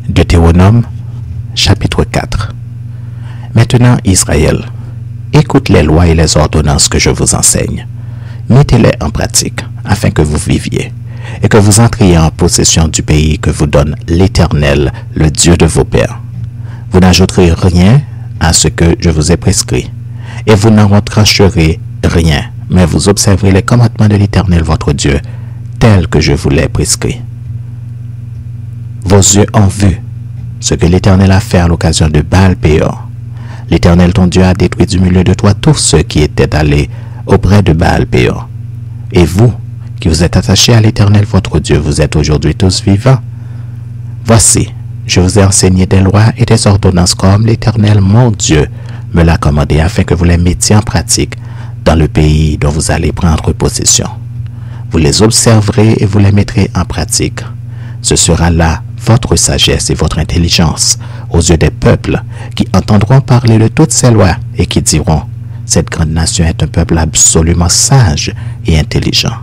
Deutéronome, chapitre 4. Maintenant, Israël, écoute les lois et les ordonnances que je vous enseigne. Mettez-les en pratique, afin que vous viviez, et que vous entriez en possession du pays que vous donne l'Éternel, le Dieu de vos pères. Vous n'ajouterez rien à ce que je vous ai prescrit, et vous n'en retrancherez rien, mais vous observerez les commandements de l'Éternel votre Dieu, tels que je vous les prescris. Vos yeux ont vu ce que l'Éternel a fait à l'occasion de Baal-Péor. L'Éternel ton Dieu a détruit du milieu de toi tous ceux qui étaient allés auprès de Baal-Péor. Et vous, qui vous êtes attachés à l'Éternel votre Dieu, vous êtes aujourd'hui tous vivants. Voici, je vous ai enseigné des lois et des ordonnances comme l'Éternel mon Dieu me l'a commandé, afin que vous les mettiez en pratique dans le pays dont vous allez prendre possession. Vous les observerez et vous les mettrez en pratique. Ce sera là votre sagesse et votre intelligence aux yeux des peuples qui entendront parler de toutes ces lois et qui diront: cette grande nation est un peuple absolument sage et intelligent.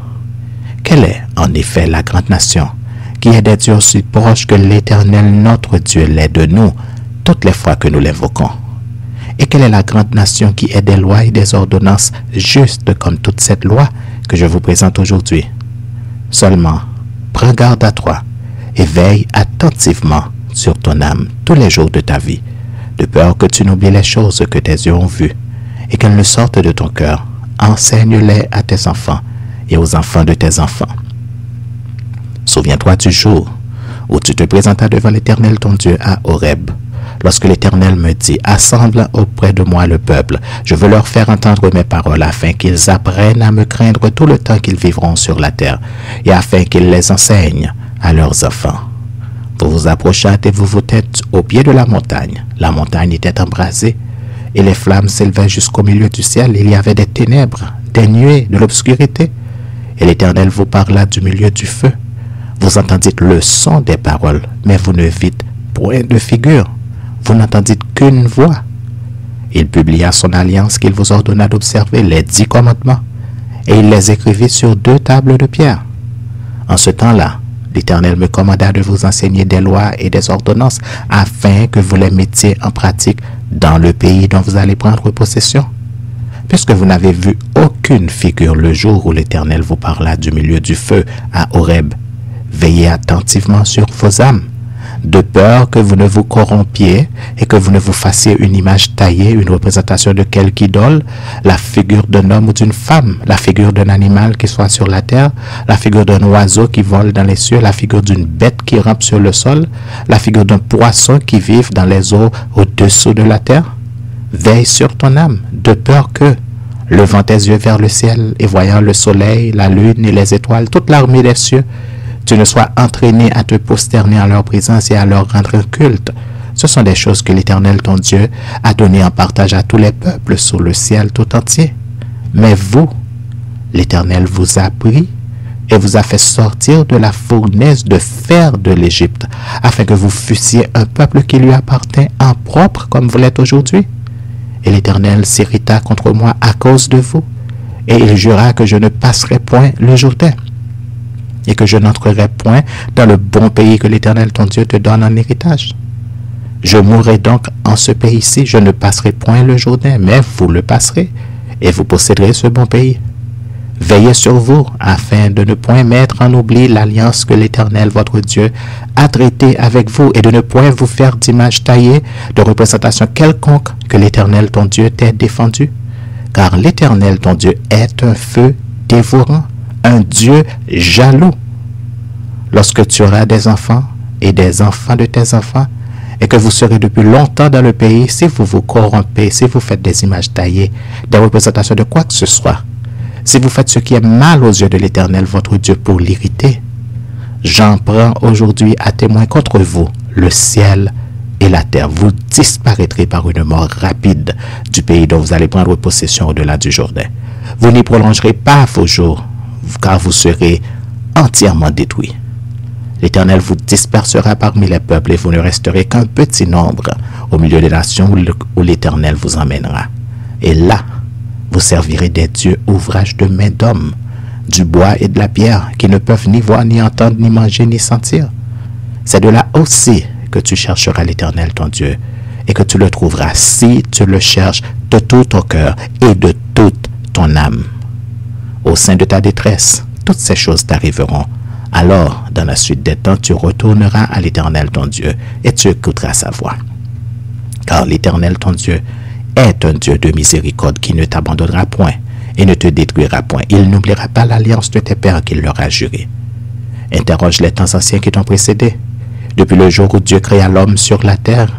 Quelle est en effet la grande nation qui est des dieux aussi proches que l'Éternel notre Dieu l'est de nous toutes les fois que nous l'invoquons? Et quelle est la grande nation qui est des lois et des ordonnances justes comme toute cette loi que je vous présente aujourd'hui? Seulement, prends garde à toi et veille attentivement sur ton âme tous les jours de ta vie, de peur que tu n'oublies les choses que tes yeux ont vues et qu'elles ne sortent de ton cœur. Enseigne-les à tes enfants et aux enfants de tes enfants. Souviens-toi du jour où tu te présentas devant l'Éternel ton Dieu à Horeb, lorsque l'Éternel me dit: assemble auprès de moi le peuple, je veux leur faire entendre mes paroles, afin qu'ils apprennent à me craindre tout le temps qu'ils vivront sur la terre, et afin qu'ils les enseignent à leurs enfants. Vous vous approchâtes et vous vous têtes au pied de la montagne. La montagne était embrasée, et les flammes s'élevaient jusqu'au milieu du ciel. Il y avait des ténèbres, des nuées, de l'obscurité. Et l'Éternel vous parla du milieu du feu. Vous entendîtes le son des paroles, mais vous ne vîtes point de figure. Vous n'entendîtes qu'une voix. Il publia son alliance qu'il vous ordonna d'observer, les 10 commandements, et il les écrivit sur 2 tables de pierre. En ce temps-là, l'Éternel me commanda de vous enseigner des lois et des ordonnances, afin que vous les mettiez en pratique dans le pays dont vous allez prendre possession. Puisque vous n'avez vu aucune figure le jour où l'Éternel vous parla du milieu du feu à Horeb, veillez attentivement sur vos âmes, de peur que vous ne vous corrompiez et que vous ne vous fassiez une image taillée, une représentation de quelque idole, la figure d'un homme ou d'une femme, la figure d'un animal qui soit sur la terre, la figure d'un oiseau qui vole dans les cieux, la figure d'une bête qui rampe sur le sol, la figure d'un poisson qui vit dans les eaux au-dessous de la terre. Veille sur ton âme, de peur que, levant tes yeux vers le ciel et voyant le soleil, la lune et les étoiles, toute l'armée des cieux, tu ne sois entraîné à te prosterner en leur présence et à leur rendre culte. Ce sont des choses que l'Éternel ton Dieu a données en partage à tous les peuples sur le ciel tout entier. Mais vous, l'Éternel vous a pris et vous a fait sortir de la fournaise de fer de l'Égypte, afin que vous fussiez un peuple qui lui appartient en propre comme vous l'êtes aujourd'hui. Et l'Éternel s'irrita contre moi à cause de vous, et il jura que je ne passerai point le Jourdain, et que je n'entrerai point dans le bon pays que l'Éternel ton Dieu te donne en héritage. Je mourrai donc en ce pays-ci, je ne passerai point le Jourdain, mais vous le passerez, et vous posséderez ce bon pays. Veillez sur vous, afin de ne point mettre en oubli l'alliance que l'Éternel votre Dieu a traitée avec vous, et de ne point vous faire d'image taillée, de représentation quelconque que l'Éternel ton Dieu t'ait défendu. Car l'Éternel ton Dieu est un feu dévorant, un Dieu jaloux. Lorsque tu auras des enfants et des enfants de tes enfants, et que vous serez depuis longtemps dans le pays, si vous vous corrompez, si vous faites des images taillées, des représentations de quoi que ce soit, si vous faites ce qui est mal aux yeux de l'Éternel votre Dieu pour l'irriter, j'en prends aujourd'hui à témoin contre vous le ciel et la terre. Vous disparaîtrez par une mort rapide du pays dont vous allez prendre possession au-delà du Jourdain. Vous n'y prolongerez pas vos jours, car vous serez entièrement détruits. L'Éternel vous dispersera parmi les peuples et vous ne resterez qu'un petit nombre au milieu des nations où l'Éternel vous emmènera. Et là, vous servirez des dieux ouvrage de main d'homme, du bois et de la pierre, qui ne peuvent ni voir, ni entendre, ni manger, ni sentir. C'est de là aussi que tu chercheras l'Éternel ton Dieu et que tu le trouveras si tu le cherches de tout ton cœur et de toute ton âme. Au sein de ta détresse, toutes ces choses t'arriveront. Alors, dans la suite des temps, tu retourneras à l'Éternel ton Dieu et tu écouteras sa voix. Car l'Éternel ton Dieu est un Dieu de miséricorde qui ne t'abandonnera point et ne te détruira point. Il n'oubliera pas l'alliance de tes pères qu'il leur a jurée. Interroge les temps anciens qui t'ont précédé. Depuis le jour où Dieu créa l'homme sur la terre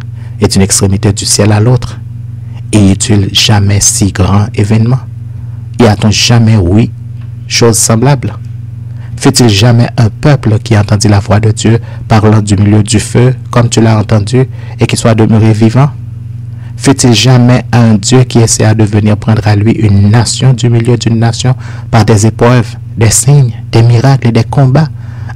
et d'une extrémité du ciel à l'autre, y a-t-il jamais si grand événement? Y a-t-on jamais, oui, chose semblable? Fut-il jamais un peuple qui entendit la voix de Dieu parlant du milieu du feu, comme tu l'as entendu, et qui soit demeuré vivant? Fut-il jamais un Dieu qui essaya de venir prendre à lui une nation du milieu d'une nation par des épreuves, des signes, des miracles et des combats,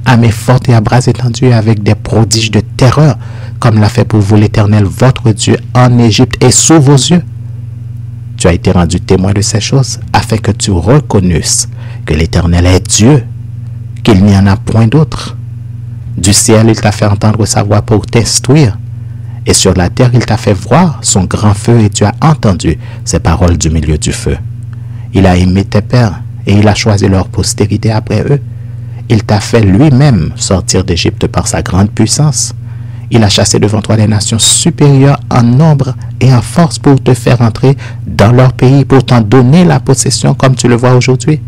à main forte et à bras étendus avec des prodiges de terreur, comme l'a fait pour vous l'Éternel, votre Dieu, en Égypte et sous vos yeux? Tu as été rendu témoin de ces choses, afin que tu reconnaisses que l'Éternel est Dieu, qu'il n'y en a point d'autre. Du ciel, il t'a fait entendre sa voix pour t'instruire, et sur la terre, il t'a fait voir son grand feu, et tu as entendu ses paroles du milieu du feu. Il a aimé tes pères, et il a choisi leur postérité après eux. Il t'a fait lui-même sortir d'Égypte par sa grande puissance. Il a chassé devant toi les nations supérieures en nombre et en force pour te faire entrer dans leur pays, pour t'en donner la possession comme tu le vois aujourd'hui.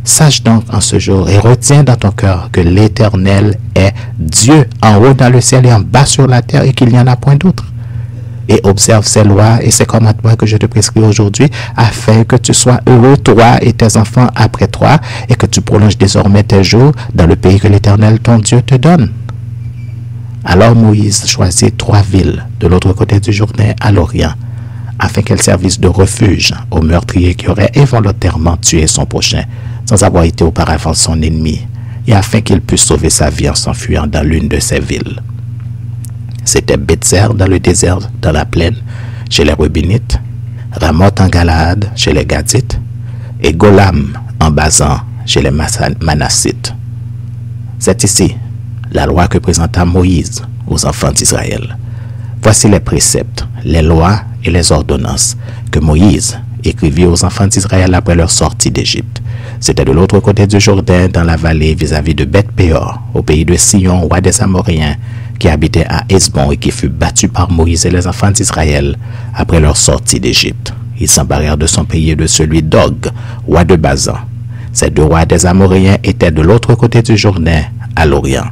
Sache donc en ce jour et retiens dans ton cœur que l'Éternel est Dieu en haut dans le ciel et en bas sur la terre et qu'il n'y en a point d'autre. Et observe ces lois et ces commandements que je te prescris aujourd'hui afin que tu sois heureux, toi et tes enfants après toi, et que tu prolonges désormais tes jours dans le pays que l'Éternel ton Dieu te donne. Alors Moïse choisit 3 villes de l'autre côté du Jourdain à l'Orient, afin qu'elles servissent de refuge aux meurtriers qui auraient involontairement tué son prochain, sans avoir été auparavant son ennemi, et afin qu'il puisse sauver sa vie en s'enfuyant dans l'une de ces villes. C'était Bétzer dans le désert, dans la plaine, chez les Reubinites, Ramoth en Galaad, chez les Gadites, et Golam en Basan, chez les Manassites. C'est ici la loi que présenta Moïse aux enfants d'Israël. Voici les préceptes, les lois et les ordonnances que Moïse écrivit aux enfants d'Israël après leur sortie d'Égypte. C'était de l'autre côté du Jourdain, dans la vallée vis-à-vis de Beth-Péor, au pays de Sion, roi des Amoréens, qui habitait à Hesbon et qui fut battu par Moïse et les enfants d'Israël après leur sortie d'Égypte. Ils s'emparèrent de son pays et de celui d'Og, roi de Basan. Ces 2 rois des Amoréens étaient de l'autre côté du Jourdain, à l'Orient.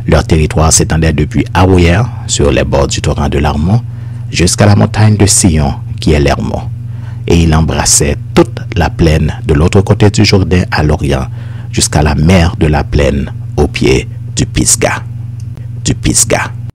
Leur territoire s'étendait depuis Aroër, sur les bords du torrent de l'Armon, jusqu'à la montagne de Sion, qui est l'Hermon. Et il embrassait toute la plaine de l'autre côté du Jourdain à l'Orient, jusqu'à la mer de la plaine, au pied du Pisga.